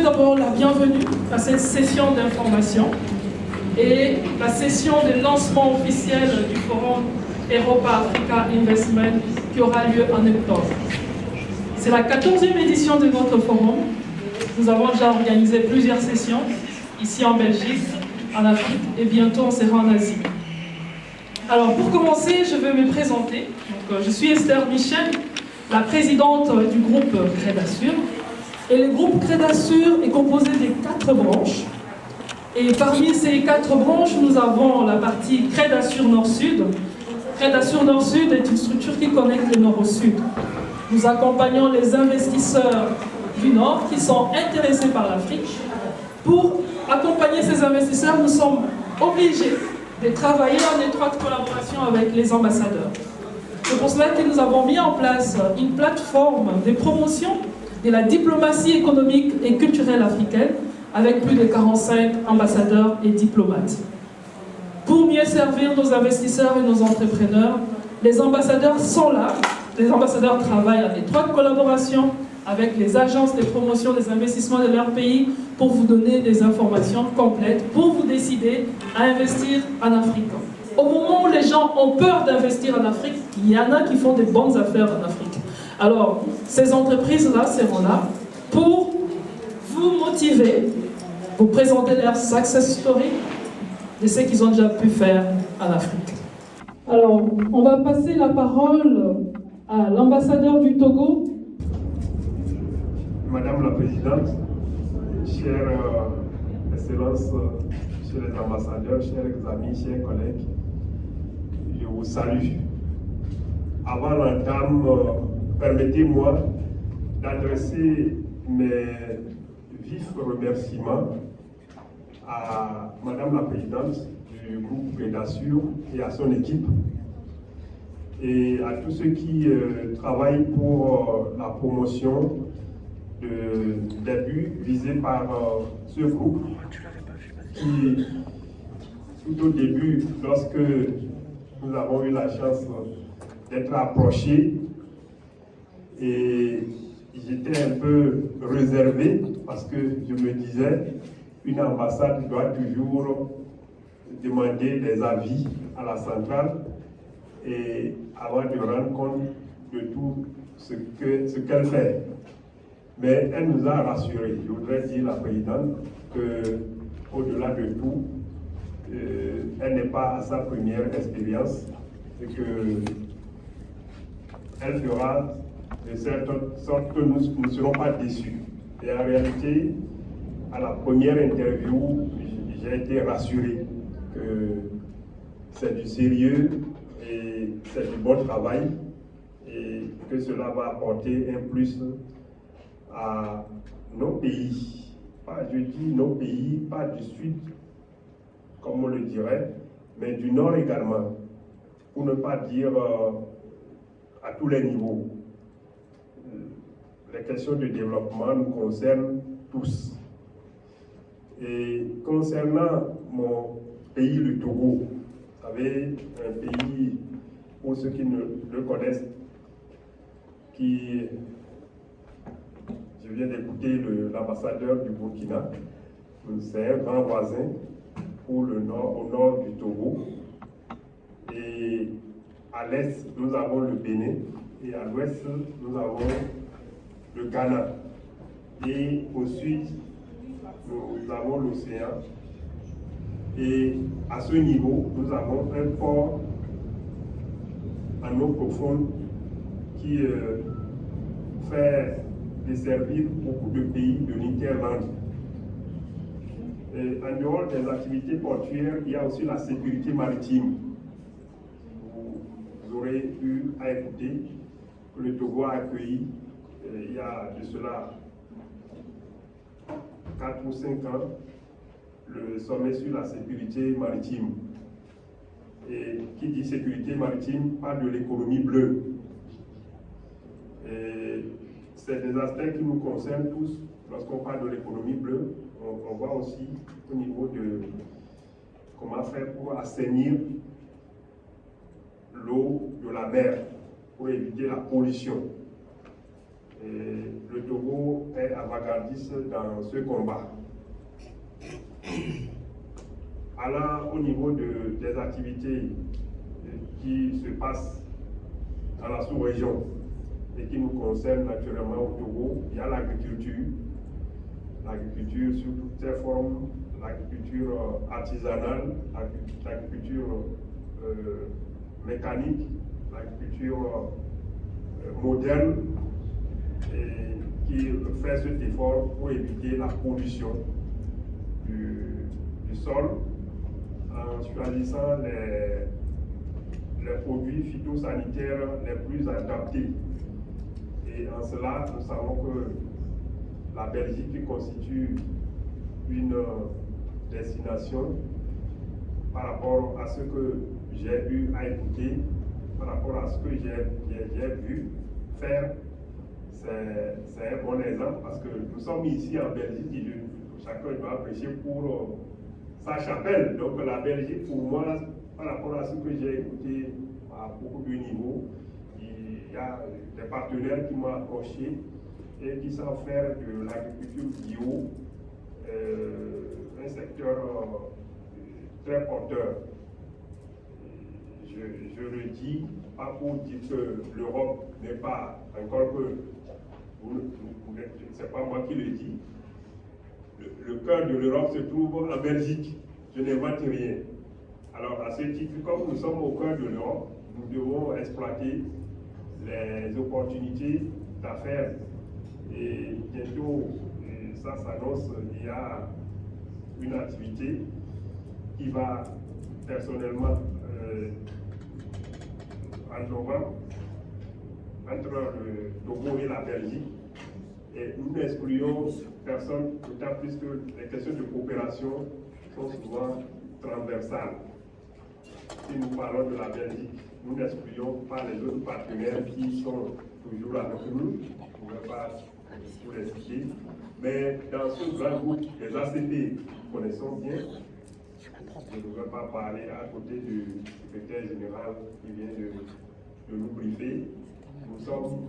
souhaite d'abord la bienvenue à cette session d'information et la session de lancement officiel du forum Europa Africa Investment qui aura lieu en octobre. C'est la 14e édition de notre forum. Nous avons déjà organisé plusieurs sessions ici en Belgique, en Afrique et bientôt on sera en Asie. Alors pour commencer, je vais me présenter. Donc, je suis Esther Michel, la présidente du groupe Crédassure. Et le groupe Crédassure est composé de 4 branches. Et parmi ces 4 branches, nous avons la partie Crédassure Nord-Sud. Crédassure Nord-Sud est une structure qui connecte le Nord au Sud. Nous accompagnons les investisseurs du Nord qui sont intéressés par l'Afrique. Pour accompagner ces investisseurs, nous sommes obligés de travailler en étroite collaboration avec les ambassadeurs. C'est pour cela que nous avons mis en place une plateforme de promotion de la diplomatie économique et culturelle africaine avec plus de 45 ambassadeurs et diplomates. Pour mieux servir nos investisseurs et nos entrepreneurs, les ambassadeurs sont là. Les ambassadeurs travaillent en étroite collaboration avec les agences de promotion des investissements de leur pays pour vous donner des informations complètes, pour vous décider à investir en Afrique. Au moment où les gens ont peur d'investir en Afrique, il y en a qui font des bonnes affaires en Afrique. Alors, ces entreprises-là seront là pour vous motiver, vous présenter leur success story de ce qu'ils ont déjà pu faire en Afrique. Alors, on va passer la parole à l'ambassadeur du Togo. Madame la Présidente, chère Excellence, chers les ambassadeurs, chers amis, chers collègues, je vous salue. Avant l'entame, permettez-moi d'adresser mes vifs remerciements à Madame la Présidente du groupe Crédassure et à son équipe et à tous ceux qui travaillent pour la promotion des buts visés par ce groupe qui, tout au début, lorsque nous avons eu la chance d'être approchés, et j'étais un peu réservé parce que je me disais, une ambassade doit toujours demander des avis à la centrale et avant de rendre compte de tout ce qu'elle fait. Mais elle nous a rassurés. Je voudrais dire, la présidente, qu'au-delà de tout, elle n'est pas à sa première expérience et qu'elle fera de cette sorte que nous ne serons pas déçus. Et en réalité, à la première interview, j'ai été rassuré que c'est du sérieux et c'est du bon travail et que cela va apporter un plus à nos pays. Je dis nos pays, pas du Sud, comme on le dirait, mais du Nord également, pour ne pas dire à tous les niveaux. Les questions de développement nous concernent tous. Et concernant mon pays, le Togo, vous savez, un pays, pour ceux qui ne le connaissent, je viens d'écouter l'ambassadeur du Burkina, c'est un grand voisin au nord du Togo. Et à l'est, nous avons le Bénin, et à l'ouest, nous avons le Ghana. Et au sud, nous avons l'océan. Et à ce niveau, nous avons un port en eau profonde qui fait desservir beaucoup de pays de l'Interland. En dehors des activités portuaires, il y a aussi la sécurité maritime. Vous aurez eu à écouter que le Togo a accueilli, il y a de cela 4 ou 5 ans, le sommet sur la sécurité maritime. Et qui dit sécurité maritime parle de l'économie bleue. Et c'est des aspects qui nous concernent tous. Lorsqu'on parle de l'économie bleue, on voit aussi au niveau de comment faire pour assainir l'eau de la mer, pour éviter la pollution. Et le Togo est avant-gardiste dans ce combat. Alors, au niveau des activités qui se passent dans la sous-région et qui nous concernent naturellement au Togo, il y a l'agriculture sous toutes ses formes, l'agriculture artisanale, l'agriculture mécanique, l'agriculture moderne, et qui fait cet effort pour éviter la pollution du sol en choisissant les produits phytosanitaires les plus adaptés. Et en cela, nous savons que la Belgique constitue une destination par rapport à ce que j'ai eu à écouter, par rapport à ce que j'ai vu faire. C'est un bon exemple parce que nous sommes ici en Belgique et chacun doit prêcher pour sa chapelle. Donc la Belgique, pour moi, par rapport à ce que j'ai écouté à beaucoup de niveaux, il y a des partenaires qui m'ont approché et qui savent faire de l'agriculture bio un secteur très porteur. Je le dis, pas pour dire que l'Europe n'est pas encore que, c'est pas moi qui le dis, le cœur de l'Europe se trouve en Belgique. Je n'invente rien. Alors, à ce titre, comme nous sommes au cœur de l'Europe, nous devons exploiter les opportunités d'affaires. Et bientôt, ça s'annonce, il y a une activité qui va personnellement en novembre entre le Togo et la Belgique. Et nous n'excluons personne, d'autant plus que les questions de coopération sont souvent transversales. Si nous parlons de la Belgique, nous n'excluons pas les autres partenaires qui sont toujours avec nous. Je ne vais pas vous les citer. Mais dans ce grand groupe des ACP, nous connaissons bien, je ne vais pas parler à côté du secrétaire général qui vient de nous briefer. Nous sommes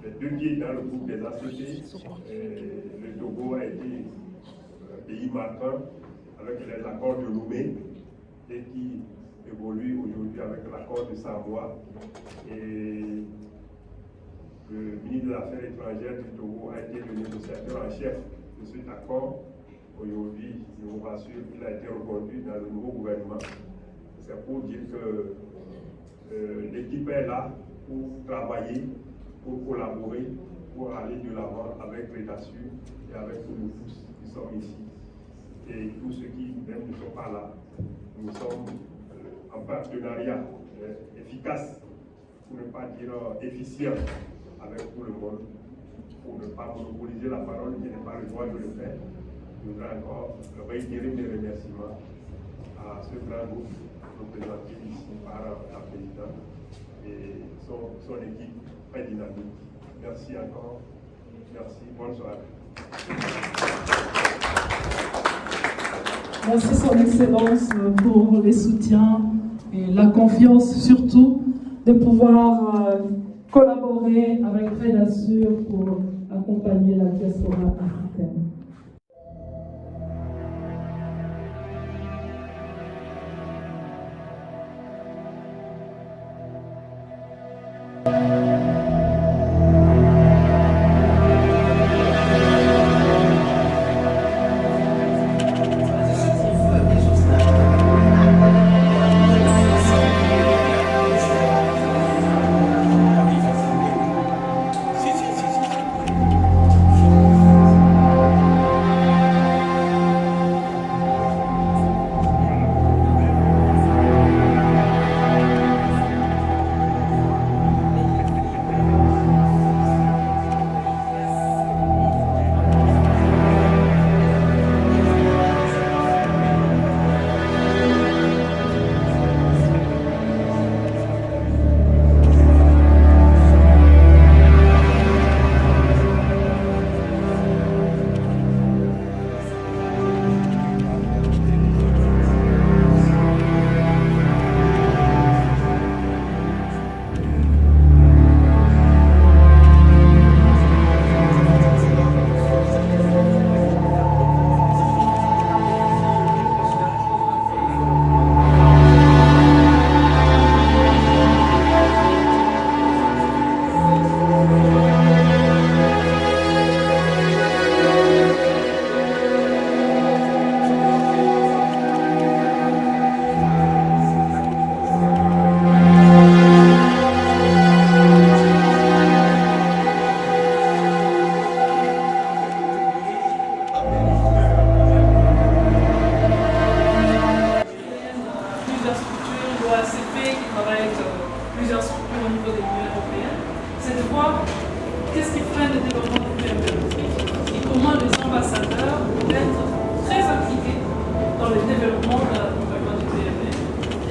les deux pieds dans le groupe des ACP. Le Togo a été un pays marquant avec les accords de Lomé et qui évolue aujourd'hui avec l'accord de Samoa. Et le ministre des Affaires étrangères du Togo a été le négociateur en chef de cet accord. Aujourd'hui, je vous rassure qu'il a été reconduit dans le nouveau gouvernement. C'est pour dire que l'équipe est là pour travailler, pour collaborer, pour aller de l'avant avec l'État-Sûr et avec tous nous tous qui sommes ici. Et tous ceux qui même ne sont pas là, nous sommes en partenariat efficace, pour ne pas dire efficient, avec tout le monde, pour ne pas monopoliser la parole, qui n'est pas le droit de le faire. Je voudrais encore réitérer mes remerciements à ce grand groupe représenté ici par la présidente et son équipe très dynamique. Merci encore. Merci. Bonne soirée. Merci Son Excellence pour les soutiens et la confiance surtout de pouvoir collaborer avec Red Assure pour accompagner la diaspora africaine. voir qu'est-ce qui freine le développement du PME et comment les ambassadeurs peuvent être très impliqués dans le développement de l'accompagnement du PME.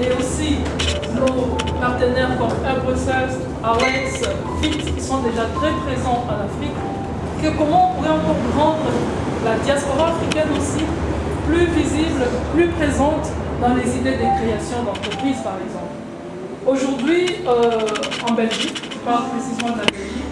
Et aussi nos partenaires comme Air Brussels, Alex, FIT, qui sont déjà très présents en Afrique, que comment on pourrait encore rendre la diaspora africaine aussi plus visible, plus présente dans les idées de création d'entreprises, par exemple. Aujourd'hui, en Belgique, je parle précisément de la Belgique,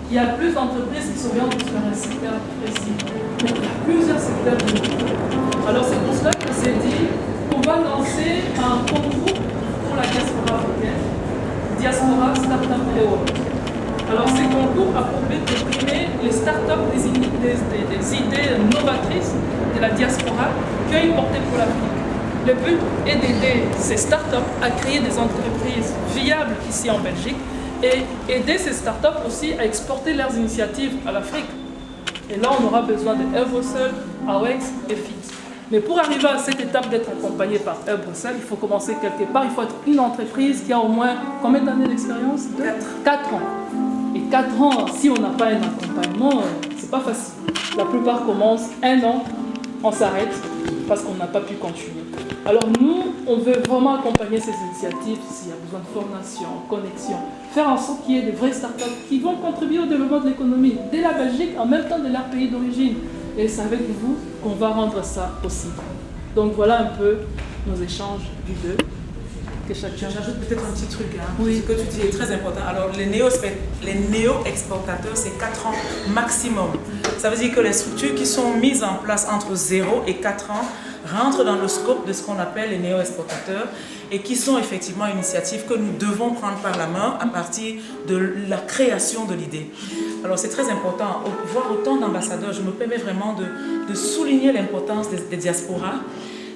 il y a plus d'entreprises qui s'orientent sur un secteur précis. Mais il y a plusieurs secteurs différents. Alors c'est pour cela que c'est dit qu'on va lancer un concours pour la diaspora africaine, Diaspora Startup Award. Alors ces concours a pour but de primer les startups des idées novatrices de la diaspora qui ont une portée pour l'Afrique. Le but est d'aider ces startups à créer des entreprises viables ici en Belgique et aider ces startups aussi à exporter leurs initiatives à l'Afrique. Et là, on aura besoin de Air Brussels, AWEX et FIT. Mais pour arriver à cette étape d'être accompagné par Air Brussels, il faut commencer quelque part. Il faut être une entreprise qui a au moins combien d'années d'expérience? 4 ans. Et 4 ans, si on n'a pas un accompagnement, c'est pas facile. La plupart commencent 1 an, on s'arrête parce qu'on n'a pas pu continuer. Alors nous, on veut vraiment accompagner ces initiatives s'il y a besoin de formation, connexion, faire en sorte qu'il y ait des vraies startups qui vont contribuer au développement de l'économie de la Belgique en même temps de leur pays d'origine. Et c'est avec vous qu'on va rendre ça possible. Donc voilà un peu nos échanges du deux. J'ajoute peut-être un petit truc. Oui. Ce que tu dis est très important. Alors, les néo-exportateurs, c'est 4 ans maximum. Ça veut dire que les structures qui sont mises en place entre 0 et 4 ans rentrent dans le scope de ce qu'on appelle les néo-exportateurs et qui sont effectivement une initiative que nous devons prendre par la main à partir de la création de l'idée. Alors, c'est très important. Voir autant d'ambassadeurs, je me permets vraiment de souligner l'importance des diasporas.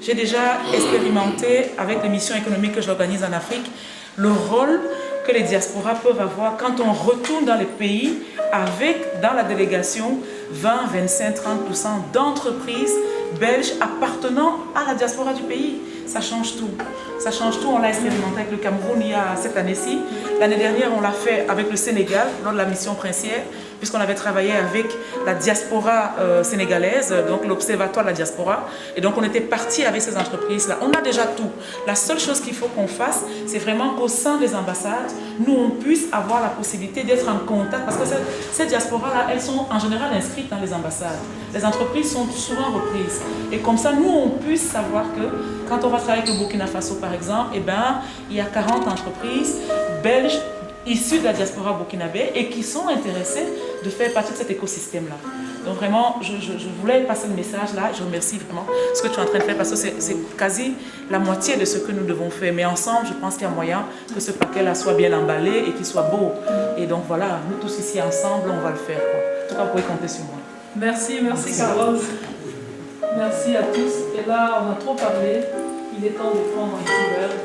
J'ai déjà expérimenté avec les missions économiques que j'organise en Afrique le rôle que les diasporas peuvent avoir quand on retourne dans les pays avec dans la délégation 20, 25, 30% d'entreprises belges appartenant à la diaspora du pays. Ça change tout. Ça change tout. On l'a expérimenté avec le Cameroun il y a cette année-ci. L'année dernière, on l'a fait avec le Sénégal lors de la mission princière, puisqu'on avait travaillé avec la diaspora sénégalaise, donc l'Observatoire de la diaspora. Et donc, on était parti avec ces entreprises-là. On a déjà tout. La seule chose qu'il faut qu'on fasse, c'est vraiment qu'au sein des ambassades, nous, on puisse avoir la possibilité d'être en contact. Parce que ces diasporas-là, elles sont en général inscrites dans les ambassades. Les entreprises sont souvent reprises. Et comme ça, nous, on puisse savoir que quand on va travailler avec le Burkina Faso, par exemple, eh ben, il y a 40 entreprises belges issus de la diaspora burkinabé et qui sont intéressés de faire partie de cet écosystème-là. Donc vraiment, je voulais passer le message là. Je remercie vraiment ce que tu es en train de faire parce que c'est quasi la moitié de ce que nous devons faire. Mais ensemble, je pense qu'il y a moyen que ce paquet-là soit bien emballé et qu'il soit beau. Et donc voilà, nous tous ici ensemble, on va le faire, quoi. En tout cas, vous pouvez compter sur moi. Merci Carlos. Merci à tous. Et là, on a trop parlé. Il est temps de prendre un petit verre.